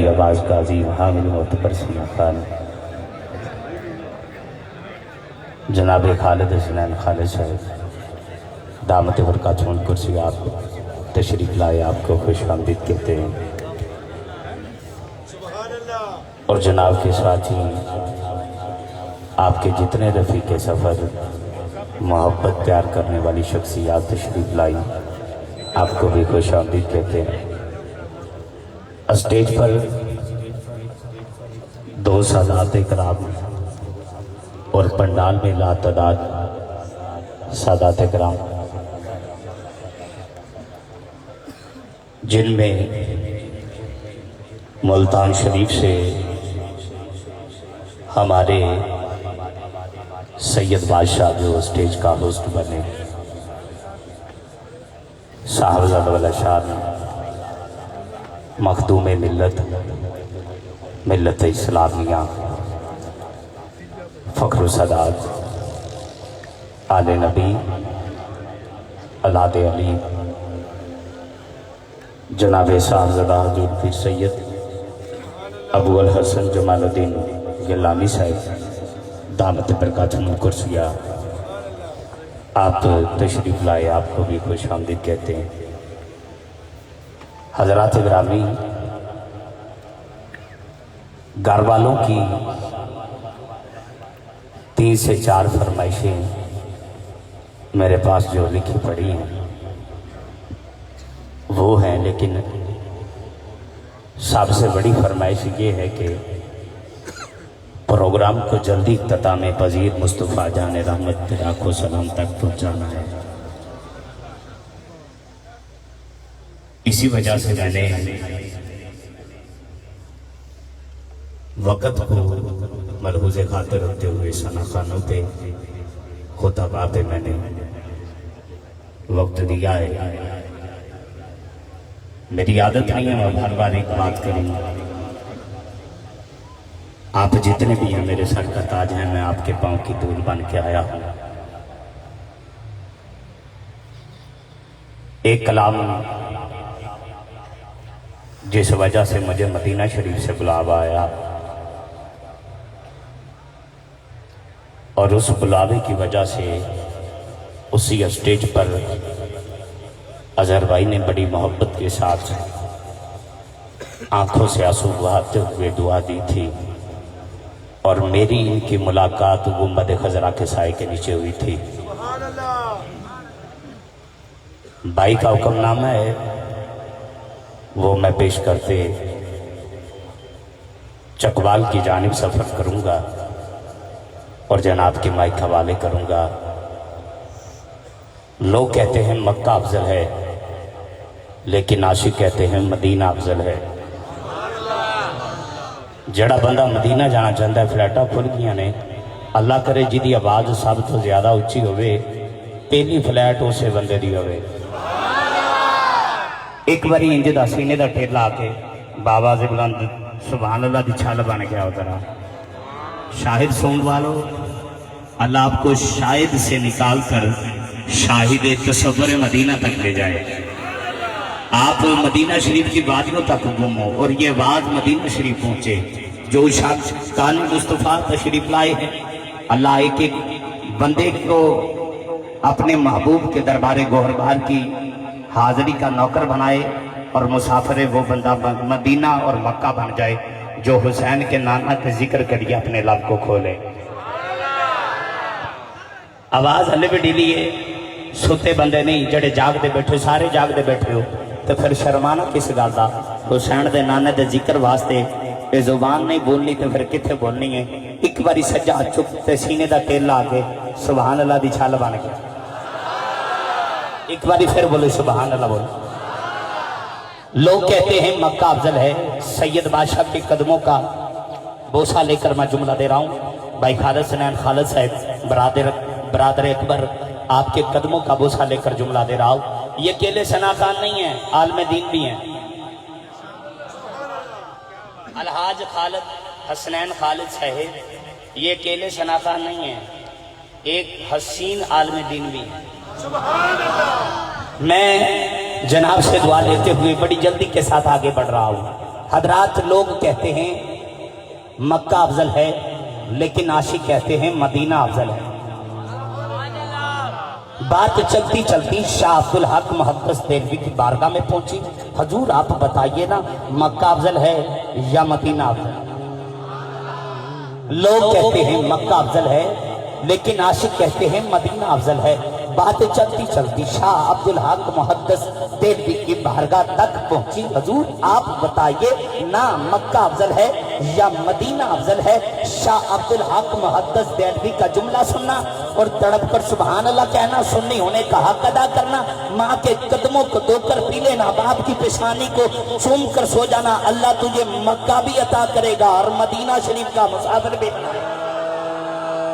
پیاری آواز کا عظیم حامل معتبر سینا خان جناب خالد حسنین خالد صاحب دامت برکاتہم کرسی آپ تشریف لائے، آپ کو خوش آمدید کہتے ہیں۔ اور جناب کے ساتھ ہی آپ کے جتنے رفیق سفر محبت پیار کرنے والی شخصیات تشریف لائی، آپ کو بھی خوش آمدید کہتے ہیں۔ اسٹیج پر دو سادات کرام اور پنڈال میں لاتعداد سادات کرام، جن میں ملتان شریف سے ہمارے سید بادشاہ جو اسٹیج کا ہوسٹ بنے، صاحبزادہ والا شان مخدوم ملت اسلامیہ فخر و سعادت آل نبی اولاد علی جناب صاحبزادہ حضور پیر سید ابو الحسن جمال الدین گیلانی صاحب دامت برکاتہم کرسیہ، آپ تشریف لائے، آپ کو بھی خوش آمدید کہتے ہیں۔ حضرات گرامی، گھر والوں کی 3 سے 4 فرمائشیں میرے پاس جو لکھی پڑی ہیں وہ ہیں، لیکن سب سے بڑی فرمائش یہ ہے کہ پروگرام کو جلدی اختتام پذیر مصطفیٰ جان رحمت کے آنکھوں سلام تک پہنچانا ہے۔ اسی وجہ سے میں نے وقت کو ملحوظ خاطر رکھتے ہوئے ثنا خانوں پہ خطبہ پہ میں نے وقت دیا ہے۔ میری عادت نہیں ہے میں ہر بار ایک بات کروں، آپ جتنے بھی ہیں میرے سر کا تاج ہیں، میں آپ کے پاؤں کی دھول بن کے آیا ہوں۔ ایک کلام جس وجہ سے مجھے مدینہ شریف سے بلاوا آیا، اور اس بلاوے کی وجہ سے اسی اسٹیج پر اظہر بھائی نے بڑی محبت کے ساتھ آنکھوں سے آنسو بہاتے ہوئے دعا دی تھی، اور میری ان کی ملاقات گنبد خضرا کے سائے کے نیچے ہوئی تھی۔ بھائی کا حکم نامہ ہے وہ میں پیش کرتے چکوال کی جانب سفر کروں گا اور جناب کے مائک حوالے کروں گا۔ لوگ کہتے ہیں مکہ افضل ہے، لیکن عاشق کہتے ہیں مدینہ افضل ہے۔ جڑا بندہ مدینہ جانا چاہتا ہے، فلیٹا کھل گیا نے، اللہ کرے جی دی آواز سب تو زیادہ اچھی ہوئے، پہلی فلیٹ اسے بندے دی ہوئے۔ ایک باری انج دا سینے دا ٹھیلا آ کے بابا سے بلند سبحان اللہ دی چھال بن گیا اترا۔ شاہد سون والو، اللہ آپ کو شاہد سے نکال کر شاہد تصور مدینہ تک لے جائے۔ آپ مدینہ شریف کی وادیوں تک گم ہو اور یہ واد مدینہ شریف پہنچے۔ جو شخص کان مصطفیٰ تشریف لائے ہیں، اللہ ایک ایک بندے کو اپنے محبوب کے دربار گوہربار کی حاضری کا نوکر بنائے، اور مسافر وہ بندہ مدینہ اور مکہ بن جائے جو حسین کے نانا کے ذکر کریے اپنے لب کو کھولے۔ آواز ہلے بھی ڈیلی ہے، سوتے بندے نہیں، جڑے جاگ دے بیٹھے سارے جاگ دے بیٹھے ہو، تو پھر شرمانا کس گل دا؟ حسین دے نانے دے ذکر واسطے یہ زبان نہیں بولنی تو پھر کتنے بولنی ہے؟ ایک باری سجا چپ تے سینے دا تیل لا کے سبحان اللہ دی چھال بن گیا۔ ایک باری پھر بولے سبحان اللہ بولے۔ لوگ کہتے ہیں مکہ افضل ہے، سید بادشاہ کے قدموں کا بوسہ لے کر میں جملہ دے رہا ہوں۔ بھائی خالد حسنین خالد صاحب برادر اکبر، آپ کے قدموں کا بوسہ لے کر جملہ دے رہا ہوں۔ یہ اکیلے ثنا خان نہیں ہیں، عالم دین بھی ہیں۔ الحاج خالد حسنین خالد صاحب یہ اکیلے ثنا خان نہیں ہیں، ایک حسین عالم دین بھی ہیں۔ میں جناب سے دعا لیتے ہوئے بڑی جلدی کے ساتھ آگے بڑھ رہا ہوں۔ حضرات لوگ کہتے ہیں مکہ افضل ہے، لیکن عاشق کہتے ہیں مدینہ افضل ہے۔ بات چلتی چلتی شاہ عبدالحق محدث دہلوی کی بارگاہ میں پہنچی، حضور آپ بتائیے نا مکہ افضل ہے یا مدینہ افضل ہے؟ لوگ کہتے ہیں مکہ افضل ہے، لیکن عاشق کہتے ہیں مدینہ افضل ہے۔ بات چلتی چلتی شاہ عبدالحق محدث دہلوی کی بارگاہ تک پہنچی، حضور آپ بتائیے نا مکہ افضل ہے یا مدینہ افضل ہے؟ شاہ عبدالحق محدث دہلوی کا جملہ سننا اور تڑپ کر سبحان اللہ کہنا، سنی ہونے کا حق ادا کرنا، ماں کے قدموں کو دھو کر پی لینا، باپ کی پیشانی کو چوم کر سو جانا، اللہ تجھے مکہ بھی عطا کرے گا اور مدینہ شریف کا مسافر بھی بنائے گا۔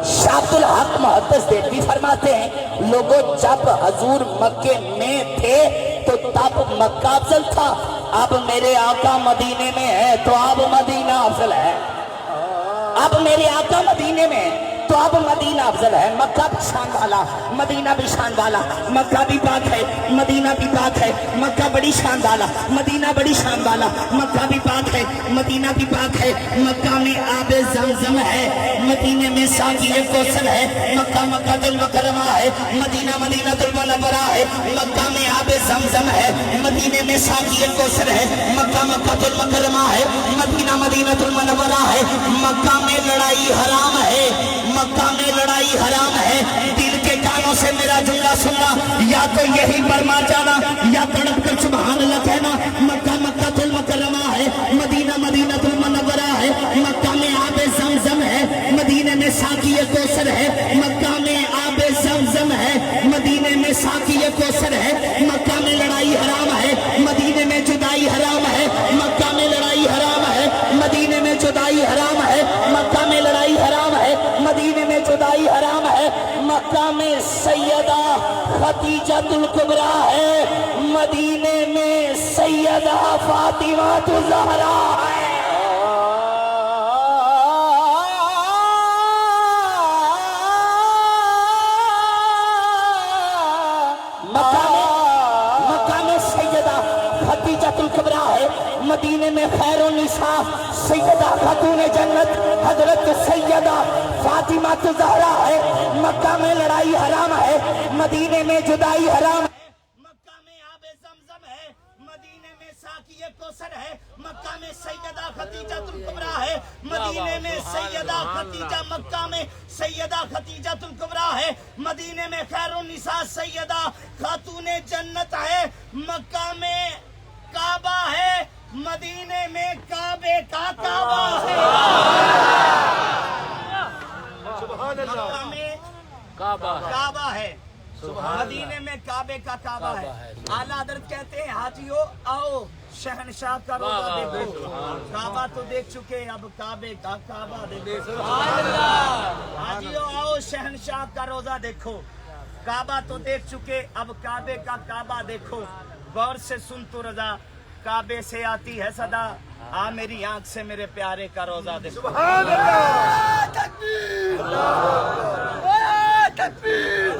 شاہ عبدالحق محدث دہلوی فرماتے ہیں لوگوں جب حضور مکے میں تھے تو تب مکہ افضل تھا، اب میرے آقا مدینے میں ہے تو اب مدینہ افضل ہے۔ اب میرے آقا مدینے میں تو اب مدینہ افضل ہے۔ مکہ بھی شان والا، مدینہ بھی شان والا، مکہ بھی پاک ہے، مدینہ بھی پاک ہے، مکہ بڑی شان والا، مدینہ بڑی شان والا، مکہ بھی پاک ہے، مدینہ بھی پاک ہے۔ مکہ میں آب زمزم ہے، مدینے میں ساقی کوثر ہے، مکہ مکہ المکرمہ ہے، مدینہ مدینہ المنورہ ہے۔ مکہ میں آب زمزم ہے، مدینے میں ساقی کوثر ہے، مکہ مکہ المکرمہ ہے، مدینہ مدینہ المنورہ ہے۔ مکہ میں لڑائی حرام ہے، مکہ میں لڑائی حرام ہے۔ دل کے کانوں سے میرا جملہ سننا، یا تو یہی پر مار جانا یا تڑپ کر سبحان اللہ کہنا۔ مکہ مکہ المکرمہ ہے، مدینہ مدینہ المنورہ ہے۔ مکہ میں آب زمزم ہے، مدینے میں ساقی کوثر ہے، مکہ میں آب زمزم ہے، مدینے میں ساقی کوثر ہے۔ مکہ میں لڑائی حرام ہے، مدینے میں جدائی حرام ہے۔ مکہ میں لڑائی حرام ہے، مدینے میں جدائی حرام ہے۔ مکہ میں لڑائی حرام ہے، مدینے میں جدائی حرام ہے۔ مکہ میں سیدہ خدیجہ الکبریٰ ہے، مدینے میں سیدہ فاطمہ الزہرا ہے۔ مکہ میں سیدہ خدیجہ الکبریٰ ہے، مدینے میں خیر النساء سیدہ خاتون جنت حضرت سیدہ فاطمہ الزہرا ہے۔ مکہ میں لڑائی حرام ہے، مدینے میں جدائی حرام ہے۔ مکہ میں آب زمزم ہے، مدینے میں ساقی کوثر ہے۔ مکہ میں سیدہ خدیجہ الکبریٰ ہے، مدینے میں سیدہ خدیجہ، مکہ میں سیدہ خدیجہ الکبریٰ ہے، مدینے میں خیر النساء سیدہ خاتون جنت ہے۔ مکہ میں کعبہ ہے، مدینے میں کعبے کا کعبہ ہے۔ مکہ میں کعبہ ہے، مدینے میں کعبے کا کعبہ ہے۔ اعلیٰ حضرت کہتے ہیں حاجیو آؤ شہنشاہ کا روزہ دیکھو، کعبہ تو دیکھ چکے اب کعبے کا کعبہ دیکھو۔ حاجیو آؤ شہنشاہ کا روزہ دیکھو، کعبہ تو دیکھ چکے اب کعبے کا کعبہ دیکھو۔ غور سے سن تو رضا، کعبے سے آتی ہے صدا، آ میری آنکھ سے میرے پیارے کا روزہ دیکھو۔ سبحان اللہ، تکبیر، تکبیر،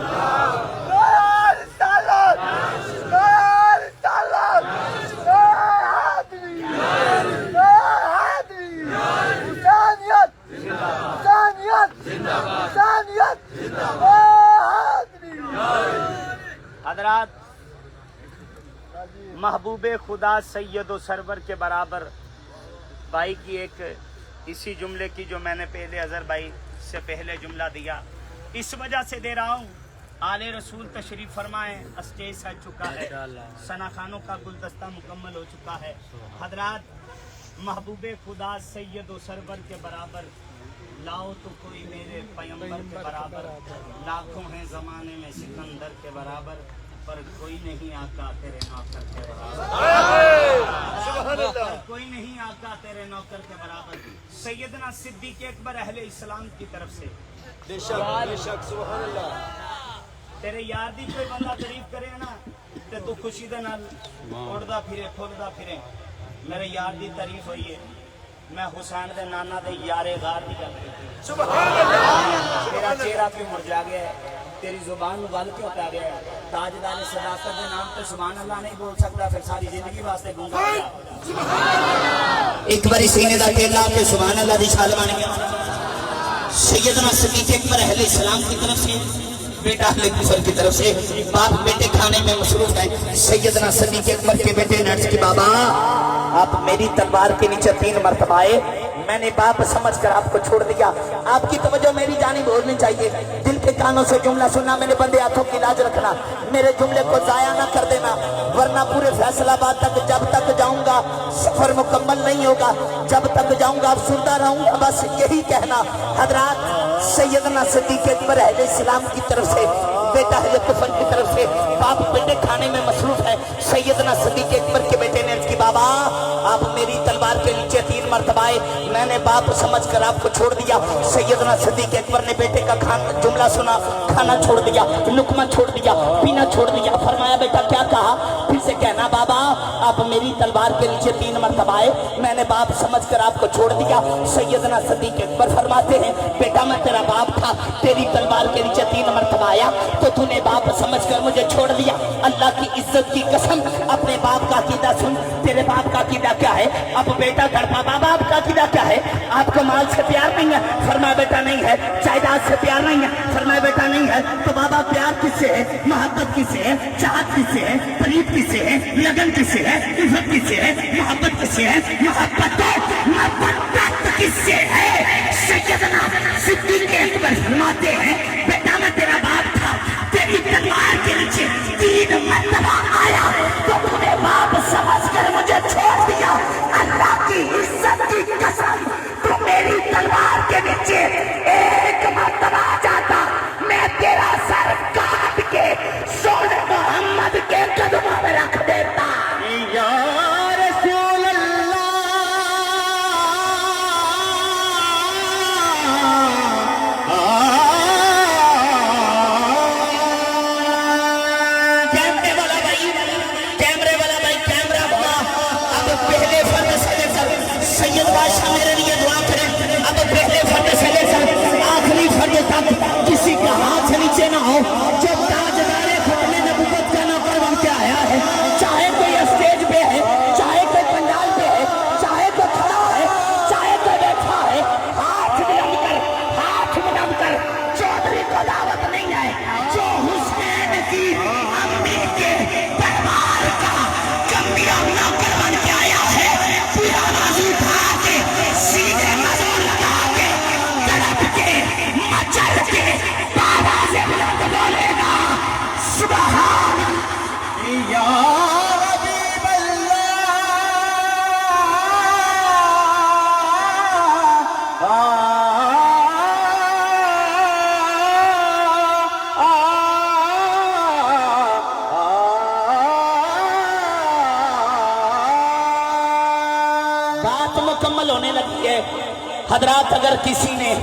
رسالت، رسالت، حیدری، حیدری، حسینیت، حسینیت، حسینیت، حیدری۔ حضرات محبوب خدا سید و سرور کے برابر بھائی کی ایک اسی جملے کی جو میں نے پہلے اظہر بھائی سے پہلے جملہ دیا، اس وجہ سے دے رہا ہوں۔ آل رسول تشریف فرمائیں، اسٹیج سج چکا ہے، ثنا خانوں کا گلدستہ مکمل ہو چکا ہے۔ حضرات محبوب خدا سید و سرور کے برابر لاؤ تو کوئی میرے پیغمبر کے برابر، لاکھوں ہیں زمانے میں سکندر کے برابر، پر کوئی نہیں آقا تیرے نوکر کے برابر، کوئی نہیں آقا تیرے نوکر کے برابر۔ سیدنا صدیق اکبر اہل اسلام کی طرف سے بے شک سبحان اللہ، تیرے یار دی کوئی بندہ تعریف کرے نا تے تو خوشی دے نال اڑدا پھرے پھردا پھرے۔ میرے یار دی تعریف ہوئی ہے، میں حسین دے نانا دے یارے غار دی گل کیتی سبحان اللہ۔ تیرا چہرہ کیوں مرجا گیا ہے، تیری زبان ول کیوں پہ گیا ہے؟ تاجدار صداقت کے نام پہ سبحان اللہ نہیں بول سکتا، پھر ساری زندگی واسطے گونگا ہو گیا۔ ایک باری سینے دا ٹیلا کے سبحان اللہ دی چھال بن گیا سیدنا صدیق اکبر اہل اسلام کی طرف سے بیٹا اہل کفر کی طرف سے باپ بیٹے کھانے میں مصروف ہیں سیدنا صدیق اکبر کے بیٹے نے عرض کی بابا آپ میری تلوار کے نیچے 3 مرتبہ آئے میں نے باپ سمجھ کر آپ کو چھوڑ دیا آپ کی توجہ میری جانب ہونی چاہیے دل کے کانوں سے جملہ سننا میرے بندے ہاتھوں کی لاج رکھنا میرے جملے کو ضائع نہ کر دینا ورنہ پورے فیصلہ آباد تک جب تک جاؤں گا سفر مکمل نہیں ہوگا جب تک جاؤں گا افسردہ رہوں گا بس یہی کہنا حضرات سیدنا صدیق اکبر اہل اسلام کی طرف سے بیٹا اہل کفر کی طرف سے باپ بیٹے کھانے میں مصروف ہے سیدنا صدیق اکبر کے بیٹے نے عرض کی بابا آپ میری تلوار کے نیچے 3 مرتبہ آئے میں نے باپ سمجھ کر آپ کو چھوڑ دیا سیدنا صدیق اکبر نے بیٹے کا جملہ سنا کھانا چھوڑ دیا لقمہ چھوڑ دیا پینا چھوڑ دیا فرمایا بیٹا کیا کہا پھر سے کہنا بابا آپ میری تلوار کے نیچے 3 مرتبہ آئے میں نے باپ سمجھ کر آپ کو چھوڑ دیا سیدنا صدیق اکبر فرماتے ہیں بیٹا میں تیرا باپ تھا تیری تلوار کے نیچے 3 مرتبہ آیا تو تو نے باپ سمجھ کر مجھے چھوڑ دیا اللہ کی عزت کی قسم اپنے باپ کا عقیدہ سن تیرے باپ کا عقیدہ کیا ہے اب بیٹا تڑپا بابا آپ کا عقیدہ کیا ہے آپ کو مال سے پیار نہیں ہے فرمایا بیٹا نہیں ہے جائیداد سے پیار نہیں ہے فرمایا بیٹا نہیں ہے تو بابا پیار کس سے ہے محبت کس سے ہے چاہت کس سے ہے پریت کس سے ہے لگن کس سے ہے عزت کس سے ہے محبت کس سے ہے محبت کس سے ہے سیدنا صدیق اکبر فرماتے ہیں بیٹا میں تیرا باپ تھا تیری تلوار کے نیچے 3 مرتبہ آیا تو تو نے باپ سمجھ کر مجھے چھوڑ دیا اللہ کی عزت کی قسم تو میری تلوار کے نیچے 1 مرتبہ آ جاتا میں تیرا سر کاٹ کے سونے محمد کے قدموں میں رکھ دیتا یا رسول اللہ سید بادشاہ میرے لیے دعا کریں اب پہلے فرد سے لے کر آخری فرد تک کسی کا ہاتھ نیچے نہ ہو جو تاجدار ختم نبوت کا نوکر بن کے آیا ہے چاہے کوئی اسٹیج پہ ہے چاہے کوئی پنڈال پہ ہے چاہے کوئی کھڑا ہے چاہے کوئی بیٹھا ہے ہاتھ ملم کر چودھری کو دعوت نہیں ہے جو حسین کی امی کے دربار کا کمبیا نوکر بن کے آیا ہے پورا بازو اٹھا کے سیدھے مزور لگا کے تڑپ کے مچل کے بابا سے بلند بولے گا سبحان یا حبیب بات مکمل ہونے لگی ہے حضرات اگر کسی نے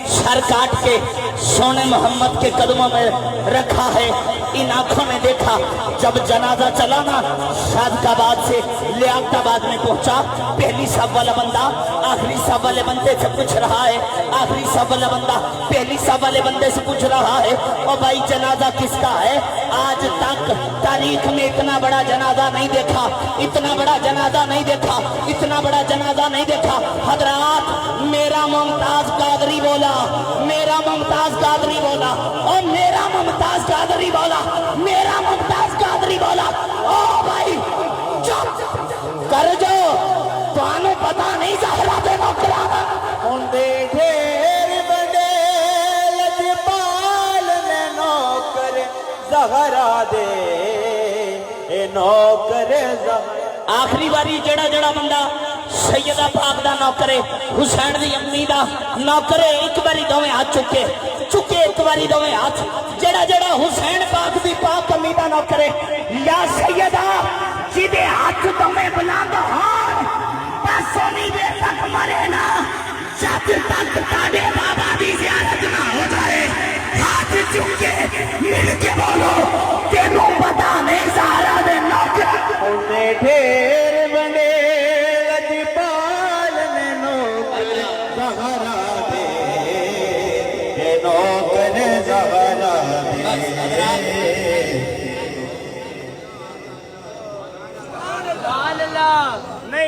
سر کاٹ کے سونے محمد کے قدموں میں رکھا ہے ان آنکھوں نے دیکھا جب جنازہ چلا نا شادق آباد سے لیاقت آباد میں پہنچا پہلی صف والا بندہ آخری صف والے بندے سے پوچھ رہا ہے آخری صف والا بندہ پہلی صف والے بندے سے پوچھ رہا ہے اور بھائی جنازہ کس کا ہے آج تک تاریخ میں اتنا بڑا جنازہ نہیں دیکھا اتنا بڑا جنازہ نہیں دیکھا اتنا بڑا جنازہ نہیں دیکھا حضرات میرا ممتاز قادری بولا میرا ممتاز قادری بولا اور میرا ممتاز قادری بولا میرا ممتاز قادری بولا او بھائی چپ کر جو توانو پتا نہیں زہرا دے نوکرانا ان دے ڈھیر بڑے لجپال نے نوکر زہرا دے اے نوکر زہرا آخری باری جڑا جڑا بندہ سیدہ پاک دا نوکرے حسین دی امی دا نوکرے ایک باری دویں ہاتھ چکے ایک باری دویں ہاتھ جڑا جڑا حسین پاک دی پاک امی دا نوکرے یا سیدہ جدے ہاتھ دویں بلند ہون بس سونی دے تک مرے نا جب تک تاڑے بابا دی زیارت نہ ہو جائے ہاتھ چکے مل کے بولو تینوں پتا نہیں سارا دے نوکر انہیں ڈھیر بنے